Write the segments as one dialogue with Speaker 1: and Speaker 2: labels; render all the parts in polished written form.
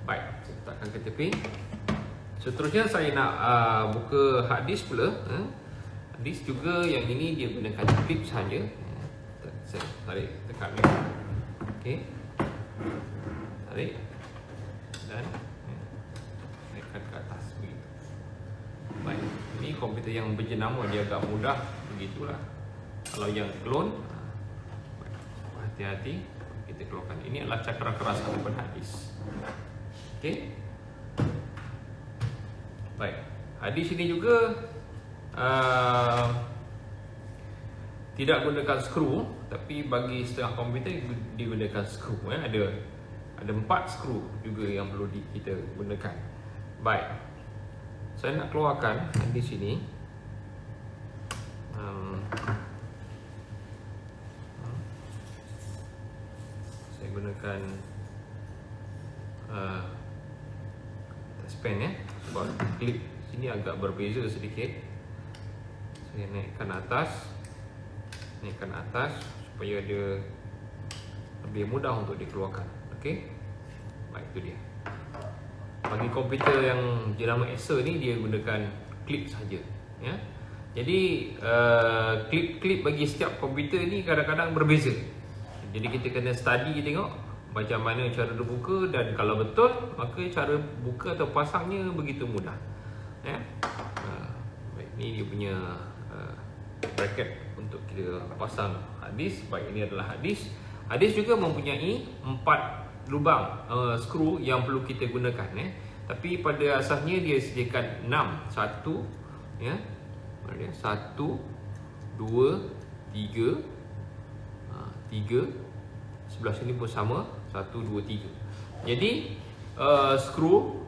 Speaker 1: Baik, saya letakkan ke tepi. Seterusnya saya nak buka hard disk pula. Hard disk juga yang ini dia gunakan clip saja. Saya tarik tekan ni. Okey. Tarik dan naikkan ke atas begitu. Baik, ini komputer yang berjenama dia agak mudah begitulah. Kalau yang clone, hati-hati kita keluarkan. Ini adalah cakram keras ataupun hard disk. Okey. Baik, hard disk ini juga tidak gunakan skru, tapi bagi setengah komputer digunakan skru. Ada 4 skru juga yang perlu kita gunakan. Baik, saya nak keluarkan di sini. Saya gunakan touchpen sebab klip sini agak berbeza sedikit. Saya naikkan atas supaya dia lebih mudah untuk dikeluarkan. Okey. Baik, itu dia. Bagi komputer yang jenama Acer ni dia gunakan klip saja, ya. Jadi klip-klip bagi setiap komputer ni kadang-kadang berbeza. Jadi kita kena study tengok macam mana cara dia buka, dan kalau betul maka cara buka atau pasangnya begitu mudah, ya. Baik, ni dia punya bracket untuk kita pasang hard disk. Baik, ini adalah hard disk. Hard disk juga mempunyai 4 lubang skru yang perlu kita gunakan, tapi pada asasnya dia sediakan 6. 1, ya. 1 2 3 3. Sebelah sini pun sama, 1 2 3. Jadi skru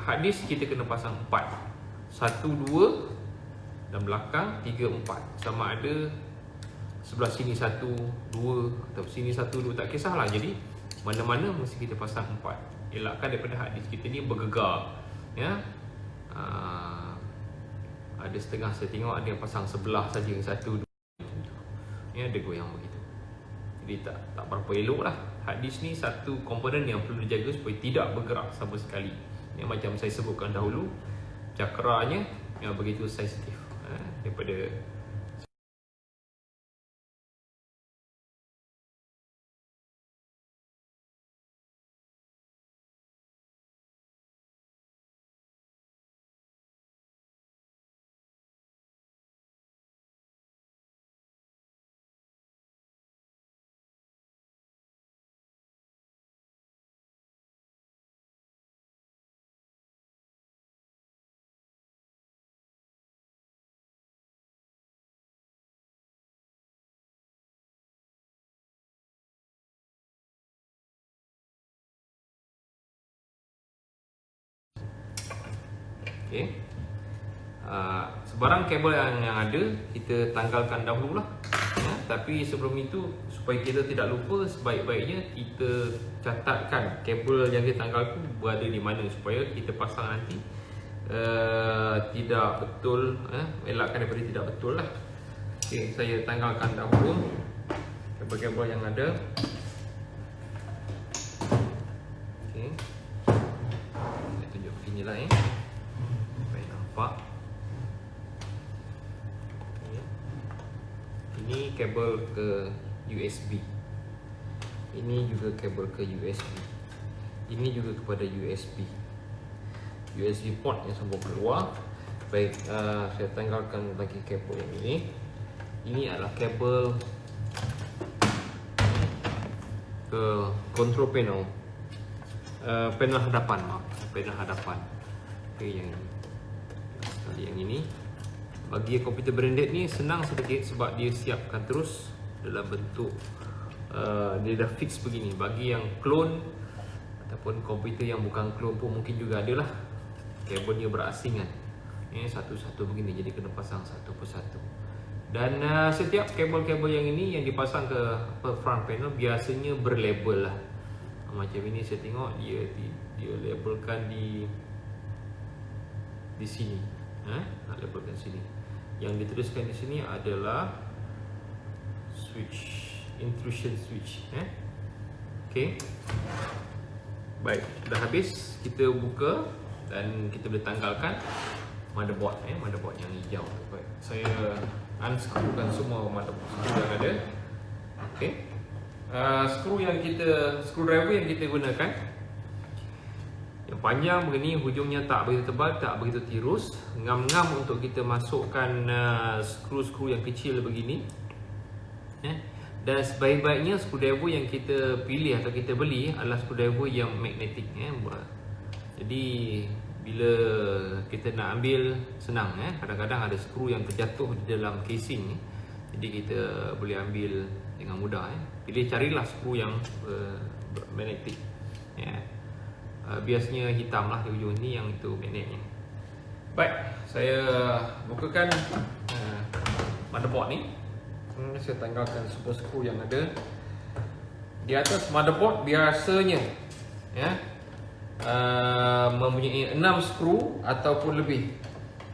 Speaker 1: hard disk kita kena pasang 4. 1 2 dan belakang 3 4. Sama ada sebelah sini 1 2 atau sini 1 2, tak kisahlah. Jadi mana-mana mesti kita pasang 4. Elakkan daripada hard disk kita ni bergegar, ya. Ada setengah saya tengok ada yang pasang sebelah saja, 1 2 macam tu. Ya, ada goyang begitu. Jadi tak berapa elok lah. Hard disk ni satu komponen yang perlu dijaga supaya tidak bergerak sama sekali. Ya, macam saya sebutkan dahulu, cakranya yang begitu sensitif daripada okey. Sebarang kabel yang ada kita tanggalkan dahulu lah, ya. Tapi sebelum itu, supaya kita tidak lupa, sebaik-baiknya kita catatkan kabel yang kita tanggal itu berada di mana, supaya kita pasang nanti tidak betul, elakkan daripada tidak betul lah. Okey, saya tanggalkan dahulu kabel-kabel yang ada. Okey, saya tunjuk begini lah, supaya nampak. Ini kabel ke USB. Ini juga kabel ke USB. Ini juga kepada USB. USB port yang sambung keluar. Baik, saya tanggalkan lagi kabel yang ini. Ini adalah kabel ke control panel. Panel hadapan, panel hadapan. Okey, yang ini. Sekali yang ini. Bagi komputer branded ni senang sedikit sebab dia siapkan terus dalam bentuk dia dah fix begini. Bagi yang clone ataupun komputer yang bukan clone pun mungkin juga ada lah kabelnya berasingan, satu-satu begini, jadi kena pasang satu persatu. Dan setiap kabel-kabel yang ini yang dipasang ke front panel biasanya berlabel lah. Macam ini saya tengok dia labelkan di sini, labelkan sini. Yang dituliskan di sini adalah switch, intrusion switch, Okey. Baik, dah habis. Kita buka dan kita boleh tanggalkan motherboard motherboard yang hijau. Baik, saya unscrewkan semua motherboard yang ada. Okey. Screwdriver yang kita gunakan yang panjang begini, hujungnya tak begitu tebal, tak begitu tirus, ngam-ngam untuk kita masukkan skru-skru yang kecil begini. Dan sebaik-baiknya screwdriver yang kita pilih atau kita beli adalah screwdriver yang magnetik. Jadi bila kita nak ambil senang. Kadang-kadang ada skru yang terjatuh di dalam casing, jadi kita boleh ambil dengan mudah. Carilah skru yang magnetik. Biasanya hitam lah di ujung ni, yang itu magnetnya. Baik, saya bukakan motherboard ni. Saya tanggalkan semua skru yang ada. Di atas motherboard biasanya mempunyai 6 skru ataupun lebih.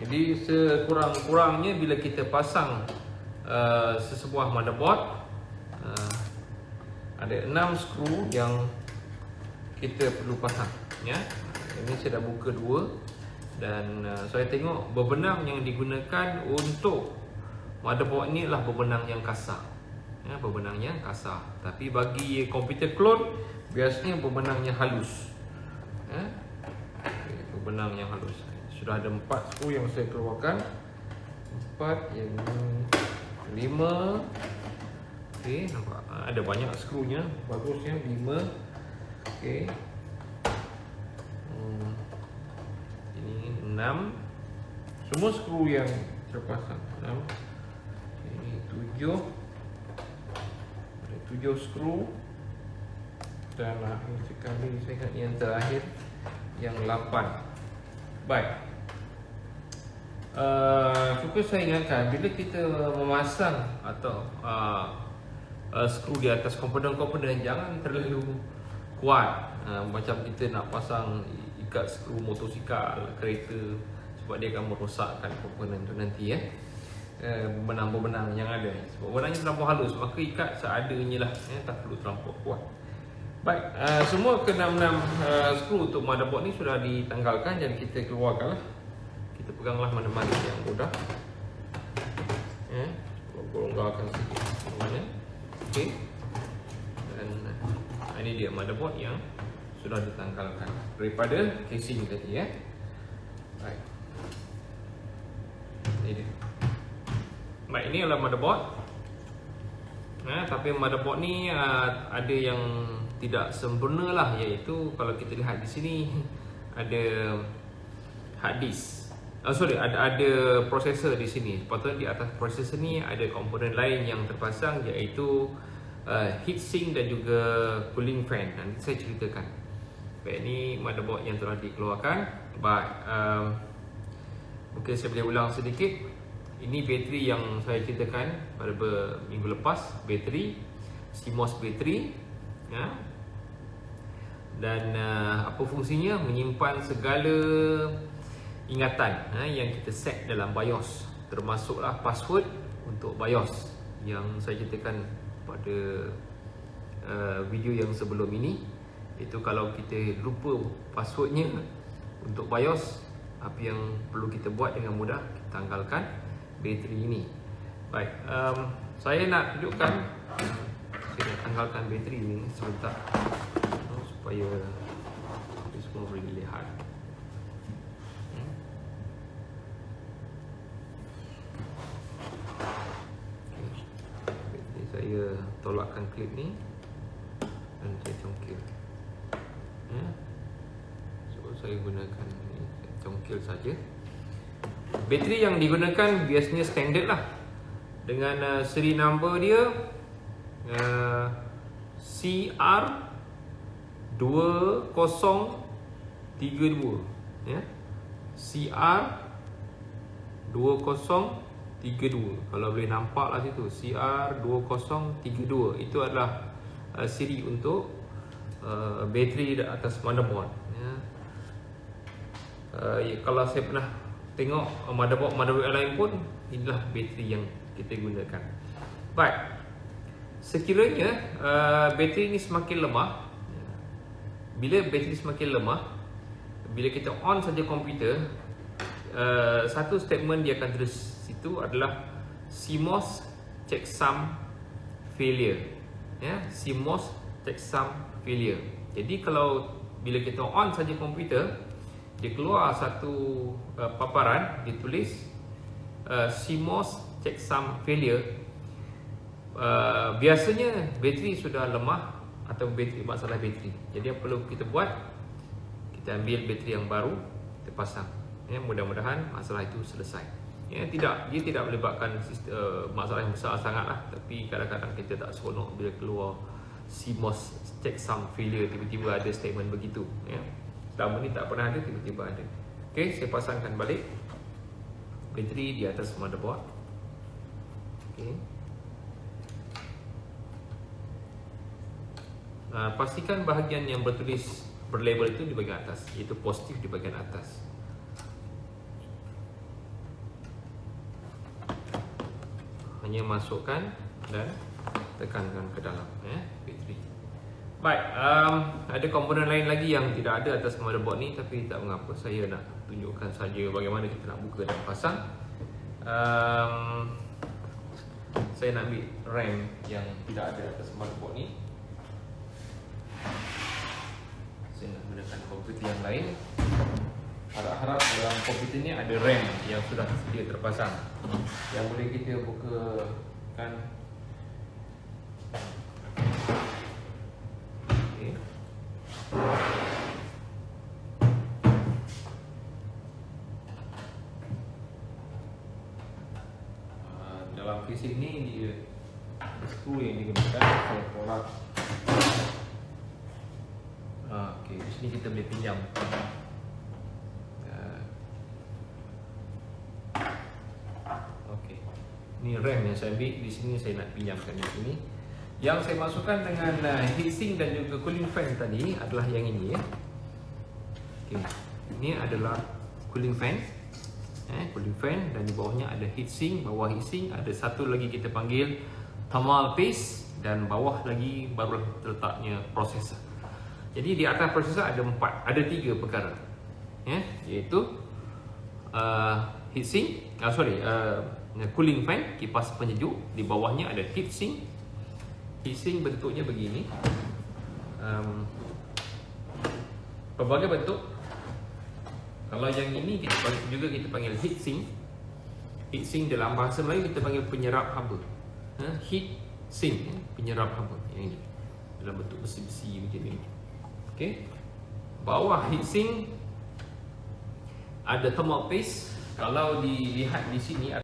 Speaker 1: Jadi sekurang-kurangnya bila kita pasang sesebuah motherboard, ada 6 skru yang kita perlu pasang. Ini saya dah buka 2 dan saya tengok berbenang yang digunakan untuk motherboard ni adalah berbenang yang kasar. Berbenang yang kasar. Tapi bagi komputer clone biasanya berbenang yang halus. Berbenang yang halus. Sudah ada 4 skru yang saya keluarkan. 4 yang 5. Okey, nampak ada banyak skrunya. Bagusnya 5. Okey. Ini 6. Semua skru yang terpasang 6. Ini 7. Ada 7 skru. Dan sekali saya ingat yang terakhir yang 8. Baik. Suka saya ingatkan, bila kita memasang atau skru di atas komponen-komponen, jangan terlalu kuat. Macam kita nak pasang ikat skru motosikal, kereta, sebab dia akan merosakkan komponen tu nanti. Benang-benang yang ada, sebab benangnya terlampau halus, maka ikat seadanya lah, tak perlu terlampau kuat. Baik, semua ke-6 skru untuk motherboard ni sudah ditanggalkan dan kita keluarkan lah. Kita peganglah mana-mana yang mudah. Longgarkan sikit mana. Okey. Dan ini dia motherboard yang sudah ditanggalkan daripada casing tadi. Baik. Ini dia. Baik, ini adalah motherboard. Tapi motherboard ni ada yang tidak sempurna lah, iaitu kalau kita lihat di sini ada hard disk. Ada processor di sini. Sepatutnya di atas processor ni ada komponen lain yang terpasang, iaitu heatsink dan juga cooling fan. Nanti saya ceritakan. Baik, ini motherboard yang telah dikeluarkan. Baik, mungkin saya boleh ulang sedikit. Ini bateri yang saya ceritakan pada minggu lepas. Bateri CMOS bateri. Dan apa fungsinya? Menyimpan segala ingatan yang kita set dalam BIOS, termasuklah password untuk BIOS yang saya ceritakan pada video yang sebelum ini. Itu kalau kita lupa passwordnya untuk BIOS, apa yang perlu kita buat dengan mudah? Kita tanggalkan bateri ini. Baik, saya nak tunjukkan. Saya nak tanggalkan bateri ini sebentar supaya kita semua boleh lihat. Jadi saya tolakkan klip ni dan saya congkil. So saya gunakan ini, saya congkil saja. Bateri yang digunakan biasanya standard lah, dengan seri number dia CR2032, CR2032. Kalau boleh nampak lah situ, CR2032. Itu adalah siri untuk bateri di atas motherboard. Kalau saya pernah tengok motherboard yang lain pun, inilah bateri yang kita gunakan. Baik, sekiranya bateri ini semakin lemah, bila bateri semakin lemah, bila kita on saja komputer, satu statement dia akan tulis situ adalah CMOS checksum failure. Ya, CMOS checksum failure. Jadi kalau bila kita on saja komputer, dia keluar satu paparan, dia tulis CMOS checksum failure. Biasanya bateri sudah lemah atau masalah bateri. Jadi apa perlu kita buat? Kita ambil bateri yang baru, kita pasang. Ya, mudah-mudahan masalah itu selesai. Ya, dia tidak melibatkan masalah yang besar sangatlah, tapi kadang-kadang kita tak seronok bila keluar CMOS checksum failure, tiba-tiba ada statement begitu. Ya. Selama ni tak pernah ada, tiba-tiba ada. Okey, saya pasangkan balik bateri di atas motherboard. Okey. Pastikan bahagian yang berlabel itu di bahagian atas, iaitu positif di bahagian atas. Hanya masukkan dan tekankan ke dalam bateri. Baik, ada komponen lain lagi yang tidak ada atas motherboard ni, tapi tak mengapa, saya nak tunjukkan saja bagaimana kita nak buka dan pasang. Saya nak ambil RAM yang tidak ada atas motherboard ni. Saya nak gunakan komputer yang lain. Harap-harap dalam komputer ni ada RAM yang sudah sedia terpasang, yang boleh kita bukakan. Okay. Dalam fisik ni dia skru yang digunakan untuk pola. Okey, di sini kita boleh pinjam. Okey. Ni RAM yang saya ambil di sini, saya nak pinjamkan di sini. Yang saya masukkan dengan heatsink dan juga cooling fan tadi adalah yang ini ya. Okey. Ini adalah cooling fan. Cooling fan, dan di bawahnya ada heatsink. Bawah heatsink ada satu lagi kita panggil thermal paste, dan bawah lagi baru terletaknya processor. Jadi di atas processor ada tiga perkara, iaitu heatsink, cooling fan, kipas penyejuk. Di bawahnya ada heatsink. Heatsink bentuknya begini, pelbagai bentuk. Kalau yang ini kita panggil heatsink. Heatsink dalam bahasa Melayu kita panggil penyerap haba. Heat sink, penyerap haba. Yang ini dalam bentuk besi-besi macam ni. Okey. Bawah heatsink ada thermal paste. Kalau dilihat di sini